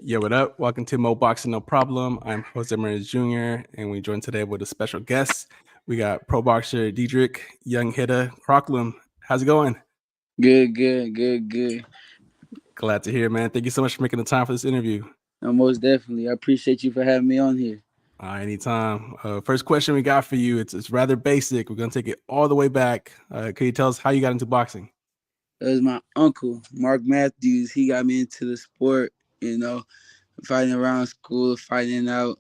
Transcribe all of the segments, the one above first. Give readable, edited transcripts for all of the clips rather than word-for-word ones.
Yo, what up? Welcome to Mo Boxing No Problem. I'm Jose Ramirez Jr., and we joined today with a special guest. We got pro boxer Dedrick Young Hitter Crocklem. How's it going? Good. Glad to hear, man. Thank you so much for making the time for this interview. Most definitely. I appreciate you for having me on here. Anytime. First question we got for you. It's rather basic. We're gonna take it all the way back. Can you tell us how you got into boxing? It was my uncle, Mark Matthews. He got me into the sport, you know, fighting around school, fighting out,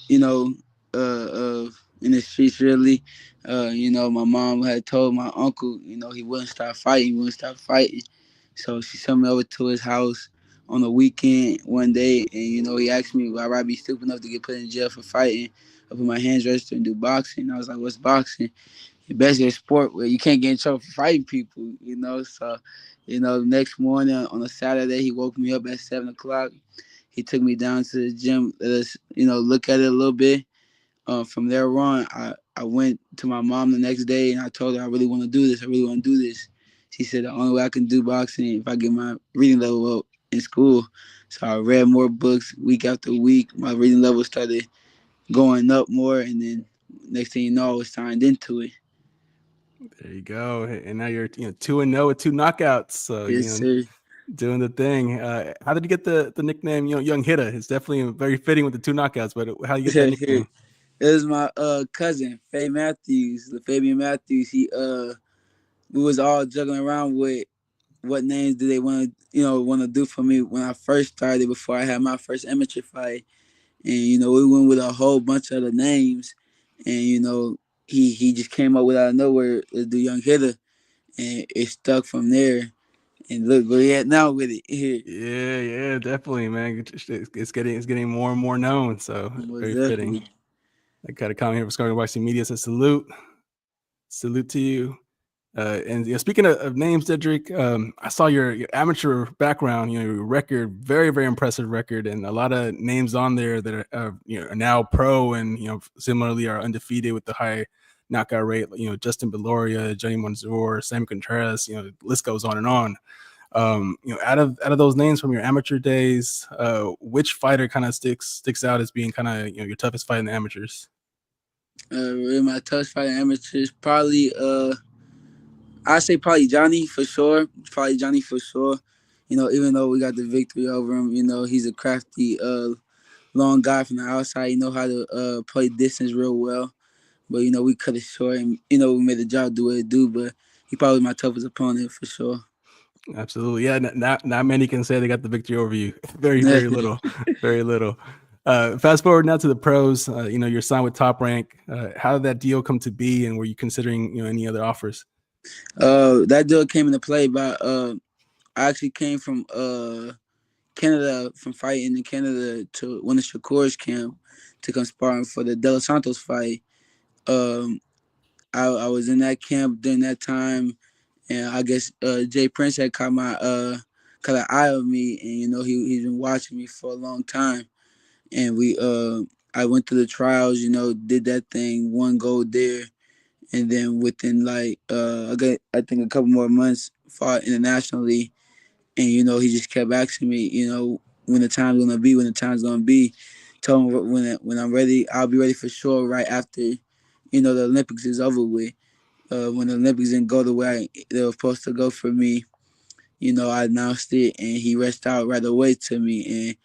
you know, in the streets really. My mom had told my uncle, he wouldn't stop fighting, So she sent me over to his house on a weekend one day, and he asked me, "Would I be stupid enough to get put in jail for fighting? I put my hands registered and do boxing." I was like, "What's boxing?" It's basically a sport where you can't get in trouble for fighting people. So, next morning on a Saturday, he woke me up at 7 o'clock. He took me down to the gym, let us, look at it a little bit. From there on, I went to my mom the next day and I told her I really want to do this. I really want to do this. She said the only way I can do boxing is if I get my reading level up in school. So I read more books week after week. My reading level started going up more, and then next thing you know, I was signed into it. There you go. And now you're 2-0 with two knockouts. So Yes, sir. doing the thing. How did you get the nickname Young Hitter? It's definitely very fitting with the two knockouts. But how do you get that It nickname? was my cousin, Fabian Matthews. We was all juggling around with what names do they want to do for me when I first started before I had my first amateur fight. And we went with a whole bunch of the names, and he just came up with out of nowhere as the Young Hitter, and it stuck from there. And look where he at now with it here. Yeah, definitely, man. It's getting more and more known. So Most very fitting. definitely. I got a comment here from Scarlet Boxing Media says salute to you. And speaking of names, Dedrick, I saw your amateur background. Your record, very very impressive record, and a lot of names on there that are now pro, and similarly are undefeated with the high knockout rate. Justin Beloria, Johnny Mansour, Sammy Contreras. The list goes on and on. Out of those names from your amateur days, which fighter kind of sticks out as being kind of your toughest fight in the amateurs? Really my touch fighting amateurs probably I say probably Johnny for sure. Probably Johnny for sure. Even though we got the victory over him, he's a crafty, long guy from the outside. He know how to play distance real well. But we cut it short, and we made the job do what it do. But he probably my toughest opponent for sure. Absolutely, yeah. Not many can say they got the victory over you. Very very little, very little. Fast forward now to the pros. You're signed with Top Rank. How did that deal come to be, and were you considering any other offers? That deal came into play by I actually came from Canada, from fighting in Canada to one of Shakur's camp to come sparring for the De Los Santos fight. Um, I was in that camp during that time, and I guess Jay Prince had caught an eye on me, and he's been watching me for a long time, and we I went through the trials, did that thing, won gold there, and then within like I think a couple more months fought internationally, and he just kept asking me, when the time's gonna be, when the time's gonna be. Told him when I'm ready, I'll be ready for sure right after, the Olympics is over with. When the Olympics didn't go the way they were supposed to go for me, I announced it, and he reached out right away to me,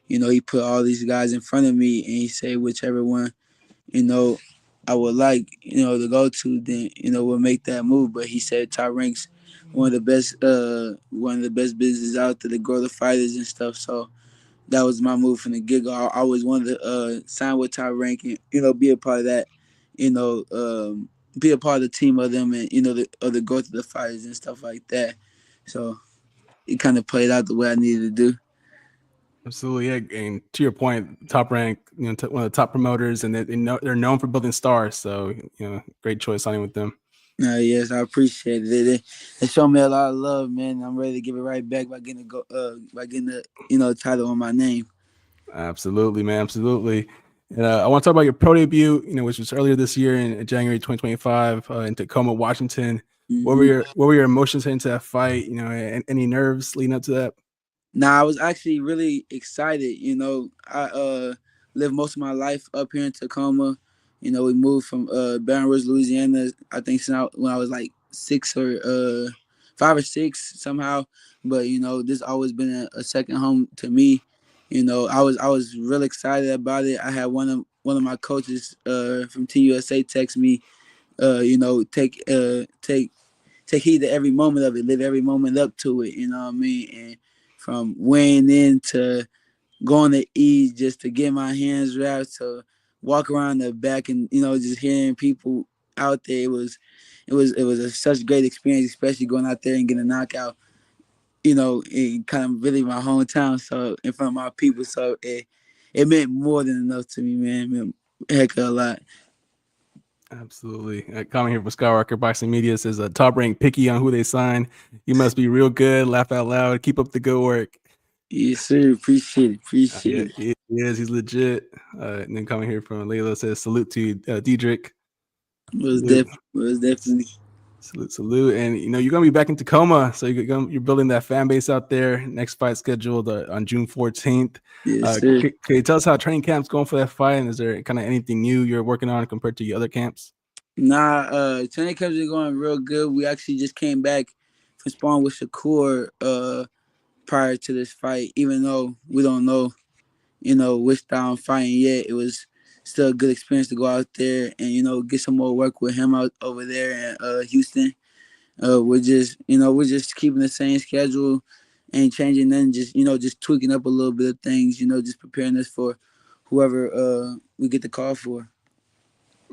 and he put all these guys in front of me, and he said whichever one, you know, I would like, to go to, then we'll make that move. But he said Top Ranks one of the best businesses out there to grow the fighters and stuff. So that was my move from the get go. I always wanted to sign with Top Rank and be a part of that, you know, um, be a part of the team of them, and the growth of the fighters and stuff like that. So it kind of played out the way I needed to do. Absolutely, yeah. And to your point, Top Rank, one of the top promoters, and they're known for building stars. So great choice signing with them. Yes, I appreciate it. They showed me a lot of love, man. I'm ready to give it right back by getting the title on my name. Absolutely, man. Absolutely. And I want to talk about your pro debut, which was earlier this year in January 2025 in Tacoma, Washington. What were hmm your emotions heading to that fight? Any nerves leading up to that? Nah, I was actually really excited. I lived most of my life up here in Tacoma. We moved from Baton Rouge, Louisiana. I think when I was like 5 or 6 somehow. But this always been a second home to me. I was real excited about it. I had one of my coaches from Team USA text me. Take heed to every moment of it, live every moment up to it. You know what I mean? And from weighing in to going to eat, just to get my hands wrapped, to walk around the back and just hearing people out there. It was such a great experience, especially going out there and getting a knockout. In kind of really my hometown, so in front of my people. So it meant more than enough to me, man. It meant a heck of a lot. Absolutely. Comment here from Skywalker Boxing Media says, top rank picky on who they sign. You must be real good. Laugh out loud. Keep up the good work. Yes, sir. Appreciate it. Yeah, Appreciate it. he is. He's legit. And then coming here from Layla says, salute to Dedrick. Salute. Was definitely. Salute. And, you're going to be back in Tacoma. So you're building that fan base out there. Next fight scheduled on June 14th. Yes, sir. Can you tell us how training camp's going for that fight? And is there kind of anything new you're working on compared to your other camps? Nah, training camps are going real good. We actually just came back from sparring with Shakur prior to this fight. Even though we don't know, which style I'm fighting yet, it was still a good experience to go out there and get some more work with him out over there in Houston. We're just keeping the same schedule, ain't changing nothing. Just tweaking up a little bit of things. Just preparing us for whoever we get the call for.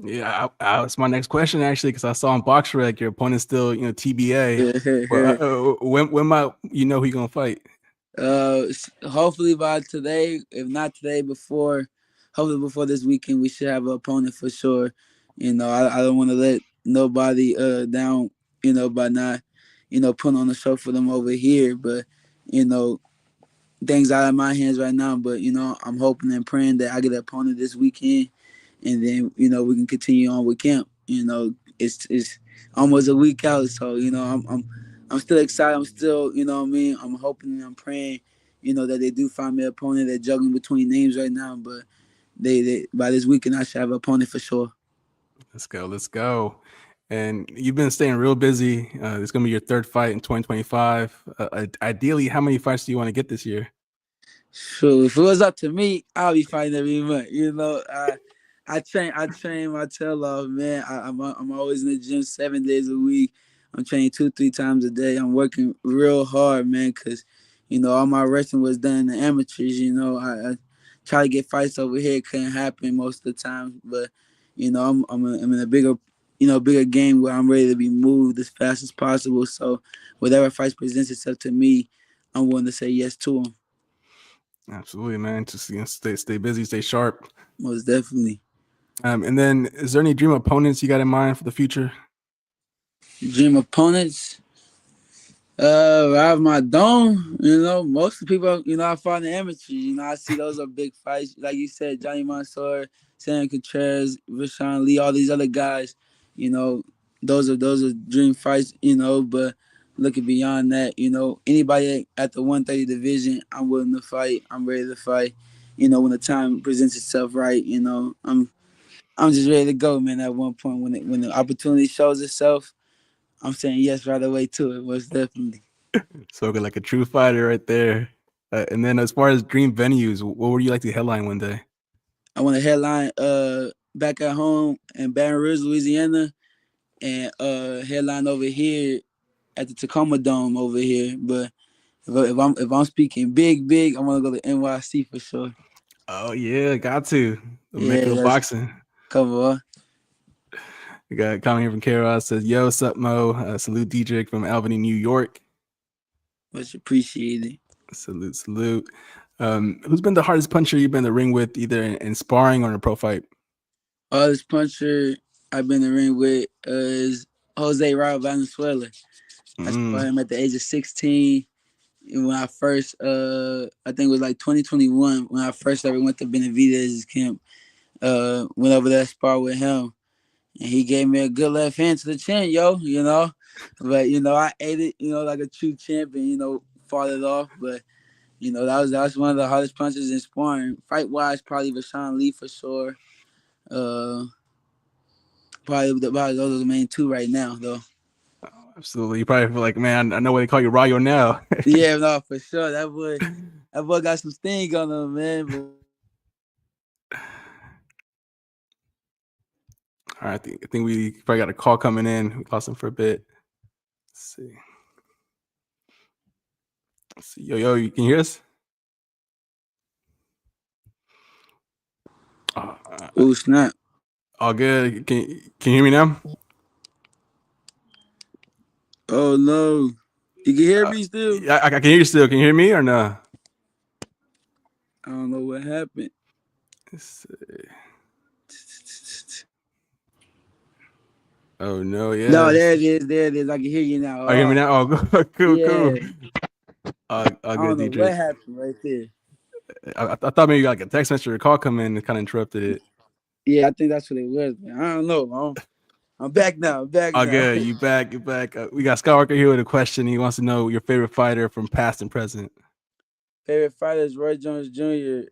Yeah, that's my next question actually, because I saw on BoxRec your opponent's still, TBA. Well, Yeah. when might you know who you gonna fight? Hopefully by today, if not today, hopefully before this weekend, we should have an opponent for sure. I don't want to let nobody down, by not, putting on a show for them over here. But, you know, things out of my hands right now. But, I'm hoping and praying that I get an opponent this weekend, and then, we can continue on with camp. It's almost a week out, so I'm still excited. I'm still, what I mean. I'm hoping and I'm praying, that they do find me an opponent. They're juggling between names right now, but they by this weekend I should have an opponent for sure. Let's go. And you've been staying real busy. It's gonna be your third fight in 2025. Ideally, how many fights do you want to get this year? So if it was up to me, I'll be fighting every month. I train my tail off, man. I'm always in the gym 7 days a week. I'm training 2, 3 times a day. I'm working real hard, man, because all my wrestling was done in the amateurs. I try to get fights over here, it couldn't happen most of the time, but I'm in a bigger game where I'm ready to be moved as fast as possible. So whatever fights presents itself to me, I'm willing to say yes to them. Absolutely, man. Just stay busy, stay sharp. Most definitely. And then, is there any dream opponents you got in mind for the future? Dream opponents. Ride my dome. Most of the people, I fought in the amateurs. I see those are big fights. Like you said, Johnny Mansour, Sam Contreras, Rashawn Lee, all these other guys. You know, those are dream fights. But looking beyond that, anybody at the 130 division, I'm willing to fight. I'm ready to fight. When the time presents itself, right. I'm just ready to go, man. At one point, when the opportunity shows itself, I'm saying yes right away to it. Most definitely. Spoken like a true fighter right there. And then, as far as dream venues, what would you like to headline one day? I want to headline back at home in Baton Rouge, Louisiana, and headline over here at the Tacoma Dome over here. But if I'm speaking big, I want to go to NYC for sure. Oh yeah, got to the Mecca Yeah, of that's boxing. cover. We got a comment here from Kara says, "Yo, sup Mo? Salute Dedrick from Albany, New York. Much appreciated. Salute. Who's been the hardest puncher you've been in the ring with, either in sparring or in a pro fight?" Hardest puncher I've been in the ring with is Jose Raul Valenzuela. I saw him at the age of 16. And when I first, I think it was like 2021, when I first ever went to Benavidez camp, went over there to spar with him. And he gave me a good left hand to the chin, But, I ate it, like a true champion, fought it off. But, That's one of the hardest punches in sparring. Fight wise, probably Rashawn Lee for sure. Uh, probably those are the main two right now, though. Absolutely. You probably feel like, man, I know what they call you Rayo now. Yeah, no, for sure. That boy got some sting on him, man. But All right, I think we probably got a call coming in. We lost him for a bit. Let's see. Yo, you can you hear us? Oh, ooh, snap! all good. Can you hear me now? Oh no, you can hear me still? Yeah, I can hear you still. Can you hear me or no? I don't know what happened. Let's see. Oh no, No, yes. there it is. There it is. I can hear you now. Oh, you hear me now? Oh, cool, cool. Yeah. All I good, don't know what Dedrick. happened right there. I thought maybe you got like a text message or a call come in and kind of interrupted it. Yeah, I think that's what it was, man. I don't know. I'm back now. I'm back All now. good. You back. You back. We got Skywalker here with a question. He wants to know your favorite fighter from past and present. Favorite fighters: Roy Jones Jr.,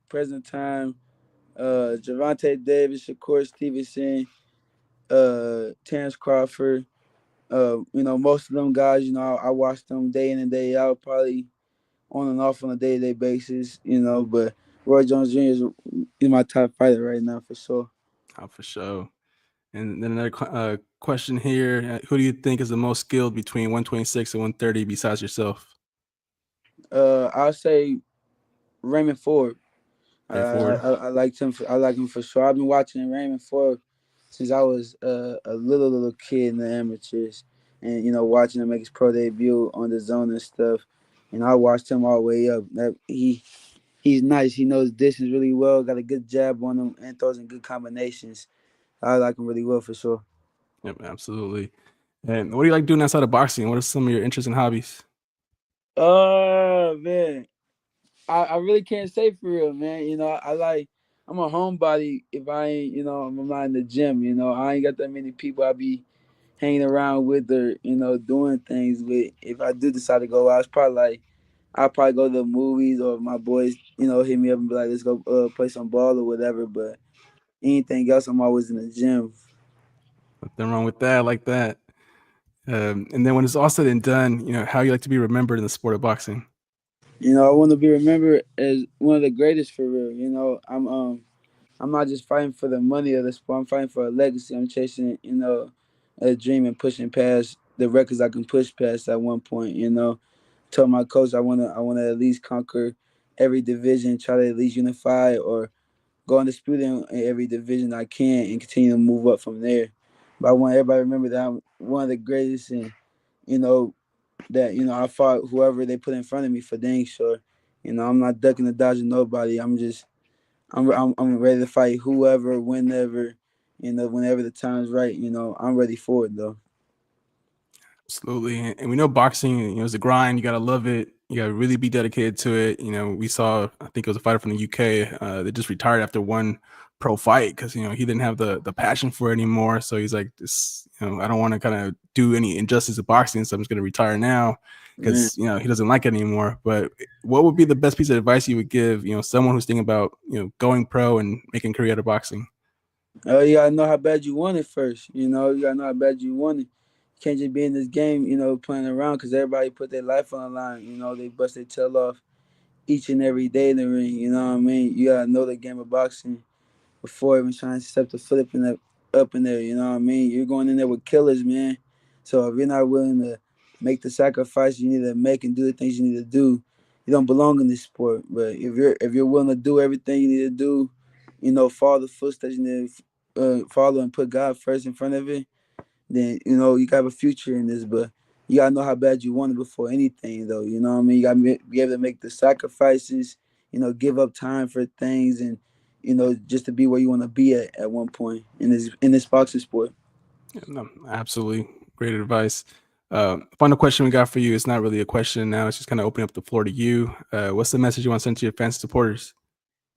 present time, Javante Davis, Shakur Stevenson, Terrence Crawford. Most of them guys, I watch them day in and day out, probably on and off on a day-to-day basis, but Roy Jones Jr. is my top fighter right now for sure. Oh, for sure. And then another question here: who do you think is the most skilled between 126 and 130 besides yourself? I'll say Raymond Ford. I, Very I, forward. I liked him. I like him for sure. I've been watching Raymond Ford since I was a little kid in the amateurs, and watching him make his pro debut on the zone and stuff. And I watched him all the way up. He's nice. He knows distance really well. Got a good jab on him and throws in good combinations. I like him really well for sure. Yep, absolutely. And what do you like doing outside of boxing? What are some of your interests and hobbies? Oh man, I really can't say for real, man. I'm a homebody if I ain't I'm not in the gym. I ain't got that many people I be hanging around with or doing things with. If I do decide to go out, it's probably like I'll probably go to the movies or my boys hit me up and be like, let's go play some ball or whatever. But anything else, I'm always in the gym. Nothing wrong with that. I like that. And then when it's all said and done, how you like to be remembered in the sport of boxing. I want to be remembered as one of the greatest for real. I'm not just fighting for the money of the sport. I'm fighting for a legacy. I'm chasing, a dream and pushing past the records I can push past at one point. Told my coach I wanna at least conquer every division, try to at least unify or go undisputed in every division I can and continue to move up from there. But I want everybody to remember that I'm one of the greatest and you know that I fought whoever they put in front of me for dang sure. I'm not ducking or dodging nobody. I'm ready to fight whoever, whenever, whenever the time's right. I'm ready for it though. Absolutely. And we know boxing, is a grind. You got to love it. You got to really be dedicated to it. We saw, I think it was a fighter from the UK that just retired after one pro fight because, he didn't have the passion for it anymore. So he's like, this, I don't want to kind of do any injustice to boxing. So I'm just going to retire now Man. because, he doesn't like it anymore. But what would be the best piece of advice you would give, someone who's thinking about, going pro and making a career out of boxing? You gotta know how bad you want it first. You gotta know how bad you want it. You can't just be in this game, playing around because everybody put their life on the line. They bust their tail off each and every day in the ring. You know what I mean? You gotta know the game of boxing before even trying to step the foot up in there. You know what I mean? You're going in there with killers, man. So if you're not willing to make the sacrifice you need to make and do the things you need to do, you don't belong in this sport. But if you're willing to do everything you need to do, follow the footsteps you need to follow and put God first in front of it, then you got a future in this. But you gotta know how bad you want it before anything, though. You know what I mean? You gotta be able to make the sacrifices. Give up time for things, and just to be where you want to be at one point in this boxing sport. Yeah, no, absolutely. Great advice. Final question we got for you. It's not really a question now. It's just kind of opening up the floor to you. What's the message you want to send to your fans and supporters?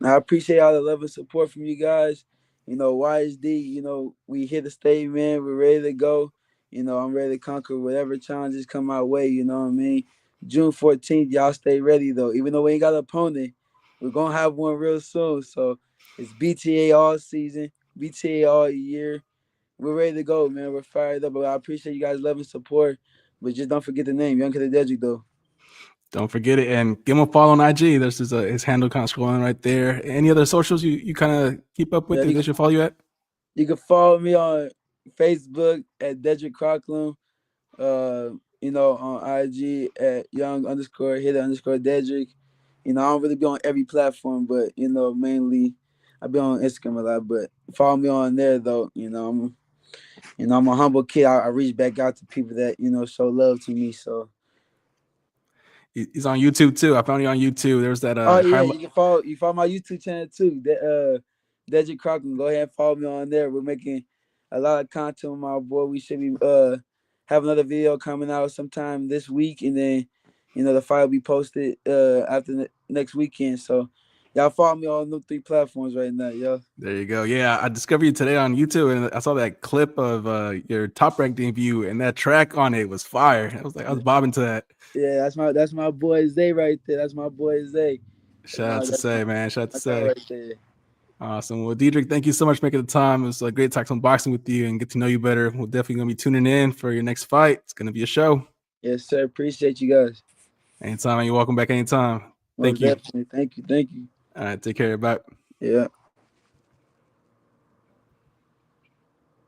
Now, I appreciate all the love and support from you guys. YSD. We here to stay, man. We're ready to go. I'm ready to conquer whatever challenges come our way. You know what I mean? June 14th. Y'all stay ready though. Even though we ain't got an opponent, we're gonna have one real soon. So it's BTA all season, BTA all year. We're ready to go, man. We're fired up. But I appreciate you guys' love and support. But just don't forget the name, Young Kid Dedrick though. Don't forget it, and give him a follow on IG. There's his handle kind of scrolling right there. Any other socials you kind of keep up with Yeah, that they should follow you at? you can follow me on Facebook at Dedrick Crocklem. Uh, on IG at young underscore hitter underscore Dedrick. I don't really be on every platform, but mainly I be on Instagram a lot. But follow me on there though. I'm a humble kid. I reach back out to people that show love to me. So He's on YouTube too. I found you on YouTube. There's that oh yeah, highlight. you follow my YouTube channel too. Dedrick Crocklem. Go ahead and follow me on there. We're making a lot of content with my boy. We should be have another video coming out sometime this week, and then the file will be posted after next weekend. So y'all follow me on those 3 platforms right now, yo. There you go. Yeah, I discovered you today on YouTube, and I saw that clip of your top rank debut, and that track on it was fire. I was bobbing to that. Yeah, that's my boy Zay right there. That's my boy Zay. That's Shout my out to that's say, man. Shout out to my guy say. right there. Awesome. Well, Dedrick, thank you so much for making the time. It was a great talk some boxing with you and get to know you better. We're definitely gonna be tuning in for your next fight. It's gonna be a show. Yes, sir. Appreciate you guys. Anytime, and you're welcome back anytime. Most Thank you. definitely. Thank you. All right, take care. Bye. Yeah.